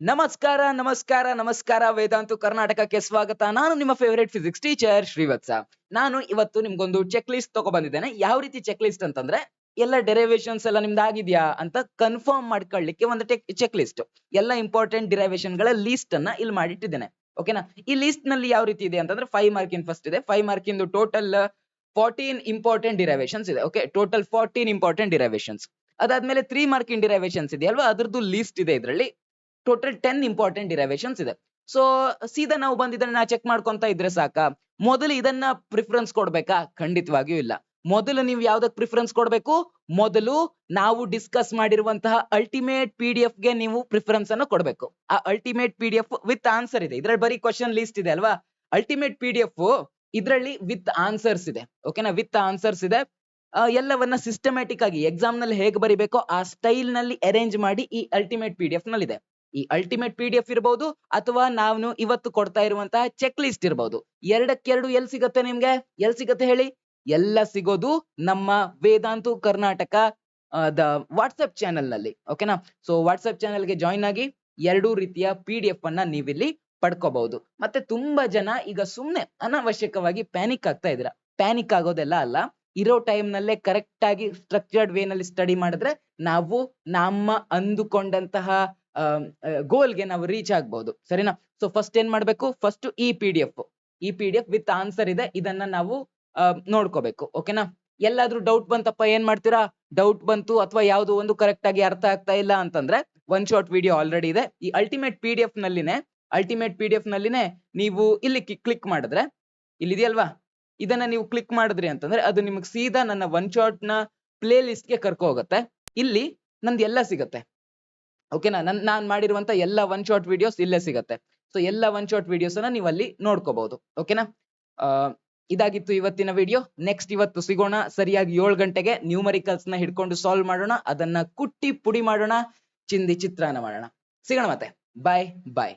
ನಮಸ್ಕಾರ ನಮಸ್ಕಾರ ನಮಸ್ಕಾರ ವೇದಾಂತು ಕರ್ನಾಟಕಕ್ಕೆ ಸ್ವಾಗತ. ನಾನು ನಿಮ್ಮ ಫೇವರೇಟ್ ಫಿಸಿಕ್ಸ್ ಟೀಚರ್ ಶ್ರೀವತ್ಸ. ನಾನು ಇವತ್ತು ನಿಮ್ಗೊಂದು ಚೆಕ್ ಲಿಸ್ಟ್ ತಗೋ ಬಂದಿದ್ದೇನೆ. ಯಾವ ರೀತಿ ಚೆಕ್ ಲಿಸ್ಟ್ ಅಂತಂದ್ರೆ ಎಲ್ಲ ಡೆರಿವೇಶನ್ಸ್ ಎಲ್ಲ ನಿಮ್ದು ಆಗಿದ್ಯಾ ಅಂತ ಕನ್ಫರ್ಮ್ ಮಾಡ್ಕೊಳ್ಳಿಕ್ಕೆ ಒಂದು ಚೆಕ್ ಲಿಸ್ಟ್. ಎಲ್ಲ ಇಂಪಾರ್ಟೆಂಟ್ ಡಿರೈವೇಶನ್ ಗಳ ಲೀಸ್ಟ್ ಅನ್ನ ಇಲ್ಲಿ ಮಾಡಿಟ್ಟಿದ್ದೇನೆ. ಓಕೆನಾ? ಈ ಲಿಸ್ಟ್ ನಲ್ಲಿ ಯಾವ ರೀತಿ ಇದೆ ಅಂತಂದ್ರೆ 5 ಮಾರ್ಕಿನ್ ಫಸ್ಟ್ ಇದೆ. 5 ಮಾರ್ಕಿಂದು ಟೋಟಲ್ 14 ಇಂಪಾರ್ಟೆಂಟ್ ಡಿರೈವೇಶನ್ಸ್ ಇದೆ. Okay, total 14 important derivations. ಅದಾದ್ಮೇಲೆ 3 ಮಾರ್ಕಿನ್ ಡಿರೈವೇಶನ್ಸ್ ಇದೆ ಅಲ್ವಾ, ಅದ್ರದ್ದು ಲೀಸ್ಟ್ ಇದೆ ಇದರಲ್ಲಿ. ಟೋಟಲ್ 10 ಇಂಪಾರ್ಟೆಂಟ್ ಡಿರೈವೇಶನ್ಸ್ ಇದೆ. ಸೊ ಸೀದಾ ನಾವು ಬಂದಿದ್ದನ್ನ ಚೆಕ್ ಮಾಡ್ಕೊಂತ ಇದ್ರೆ ಸಾಕಾ? ಮೊದಲು ಇದನ್ನ ಪ್ರಿಫರೆನ್ಸ್ ಕೊಡ್ಬೇಕಾ? ಖಂಡಿತವಾಗಿಯೂ ಇಲ್ಲ. ಮೊದಲು ನೀವು ಯಾವ್ದಕ್ ಪ್ರಿಫರೆನ್ಸ್ ಕೊಡ್ಬೇಕು? ಮೊದಲು ನಾವು ಡಿಸ್ಕಸ್ ಮಾಡಿರುವಂತಹ ಅಲ್ಟಿಮೇಟ್ PDF ಗೆ ನೀವು ಪ್ರಿಫರೆನ್ಸ್ ಅನ್ನು ಕೊಡ್ಬೇಕು. ಆ ಅಲ್ಟಿಮೇಟ್ PDF ವಿತ್ ಆನ್ಸರ್ ಇದೆ. ಇದ್ರಲ್ಲಿ ಬರೀ ಕ್ವಶನ್ ಲೀಸ್ಟ್ ಇದೆ ಅಲ್ವಾ? ಅಲ್ಟಿಮೇಟ್ PDF ಇದ್ರಲ್ಲಿ ವಿತ್ ಆನ್ಸರ್ಸ್ ಇದೆ. ಓಕೆನಾ? ವಿತ್ ಆನ್ಸರ್ಸ್ ಇದೆ. ಎಲ್ಲವನ್ನ ಸಿಸ್ಟಮ್ಯಾಟಿಕ್ ಆಗಿ ಎಕ್ಸಾಮ್ ನಲ್ಲಿ ಹೇಗೆ ಬರಿಬೇಕೋ ಆ ಸ್ಟೈಲ್ ನಲ್ಲಿ ಅರೇಂಜ್ ಮಾಡಿ ಈ ಅಲ್ಟಿಮೇಟ್ PDF ನಲ್ಲಿ ಇದೆ. ಈ ಅಲ್ಟಿಮೇಟ್ PDF ಇರಬಹುದು ಅಥವಾ ನಾನು ಇವತ್ತು ಕೊಡ್ತಾ ಇರುವಂತಹ ಚೆಕ್ ಲಿಸ್ಟ್ ಇರಬಹುದು. ಎರಡಕ್ಕೆರಡು ಎಲ್ಲಿ ಸಿಗುತ್ತೆ ನಿಮ್ಗೆ? ಎಲ್ಲಿ ಸಿಗುತ್ತೆ ಹೇಳಿ? ಎಲ್ಲ ಸಿಗೋದು ನಮ್ಮ ವೇದಾಂತು ಕರ್ನಾಟಕ ವಾಟ್ಸ್ಆಪ್ ಚಾನೆಲ್ ನಲ್ಲಿ. ಓಕೆನಾ? ಸೊ ವಾಟ್ಸ್ಆಪ್ ಚಾನೆಲ್ ಗೆ ಜಾಯಿನ್ ಆಗಿ ಎರಡೂ ರೀತಿಯ PDF ಅನ್ನ ನೀವಿಲ್ಲಿ ಪಡ್ಕೋಬಹುದು. ಮತ್ತೆ ತುಂಬಾ ಜನ ಈಗ ಸುಮ್ನೆ ಅನಾವಶ್ಯಕವಾಗಿ ಪ್ಯಾನಿಕ್ ಆಗ್ತಾ ಇದ್ದೀರಾ. ಪ್ಯಾನಿಕ್ ಆಗೋದೆಲ್ಲ ಅಲ್ಲ. ಇರೋ ಟೈಮ್ ನಲ್ಲೇ ಕರೆಕ್ಟ್ ಆಗಿ ಸ್ಟ್ರಕ್ಚರ್ಡ್ ವೇ ನಲ್ಲಿ ಸ್ಟಡಿ ಮಾಡಿದ್ರೆ ನಾವು ನಮ್ಮ ಅಂದುಕೊಂಡಂತಹ ಗೋಲ್ಗೆ ನಾವು ರೀಚ್ ಆಗ್ಬಹುದು. ಸರಿನಾ? ಸೊ ಫಸ್ಟ್ ಏನ್ ಮಾಡ್ಬೇಕು? ಫಸ್ಟ್ ಈ PDF ವಿತ್ ಆನ್ಸರ್ ಇದೆ. ಇದನ್ನ ನಾವು ನೋಡ್ಕೋಬೇಕು. ಓಕೆನಾ? ಎಲ್ಲಾದ್ರೂ ಡೌಟ್ ಬಂತಪ್ಪ ಏನ್ ಮಾಡ್ತೀರಾ? ಡೌಟ್ ಬಂತು ಅಥವಾ ಯಾವ್ದು ಒಂದು ಕರೆಕ್ಟ್ ಆಗಿ ಅರ್ಥ ಆಗ್ತಾ ಇಲ್ಲ ಅಂತಂದ್ರೆ ಒನ್ ಶಾರ್ಟ್ ವಿಡಿಯೋ ಆಲ್ರೆಡಿ ಇದೆ. ಈ ಅಲ್ಟಿಮೇಟ್ PDF ನಲ್ಲಿನೇ ನೀವು ಇಲ್ಲಿ ಕ್ಲಿಕ್ ಮಾಡಿದ್ರೆ ಇಲ್ಲಿದೆಯಲ್ವಾ, ಇದನ್ನ ನೀವು ಕ್ಲಿಕ್ ಮಾಡಿದ್ರಿ ಅಂತಂದ್ರೆ ಅದು ನಿಮಗೆ ಸೀದಾ ನನ್ನ ಒನ್ ಶಾರ್ಟ್ ನ ಪ್ಲೇ ಲಿಸ್ಟ್ ಗೆ ಕರ್ಕೊ ಹೋಗುತ್ತೆ. ಇಲ್ಲಿ ನಂದು ಎಲ್ಲ ಸಿಗುತ್ತೆ. ಓಕೆನಾ? ನಾನ್ ಮಾಡಿರುವಂತ ಎಲ್ಲ ಒನ್ ಶಾರ್ಟ್ ವಿಡಿಯೋಸ್ ಇಲ್ಲೇ ಸಿಗತ್ತೆ. ಸೊ ಎಲ್ಲ ಒನ್ ಶಾರ್ಟ್ ವಿಡಿಯೋಸ್ ಅನ್ನ ನೀವು ಅಲ್ಲಿ ನೋಡ್ಕೋಬಹುದು. ಓಕೆನಾ? ಇದಾಗಿತ್ತು ಇವತ್ತಿನ ವಿಡಿಯೋ. ನೆಕ್ಸ್ಟ್ ಇವತ್ತು ಸಿಗೋಣ ಸರಿಯಾಗಿ 7 ಗಂಟೆಗೆ. ನ್ಯೂಮರಿಕಲ್ಸ್ ನ ಹಿಡ್ಕೊಂಡು ಸಾಲ್ವ್ ಮಾಡೋಣ, ಅದನ್ನ ಕುಟ್ಟಿ ಪುಡಿ ಮಾಡೋಣ, ಚಿಂದಿ ಚಿತ್ರಾನ್ನ ಮಾಡೋಣ. ಸಿಗೋಣ ಮತ್ತೆ. ಬಾಯ್ ಬಾಯ್.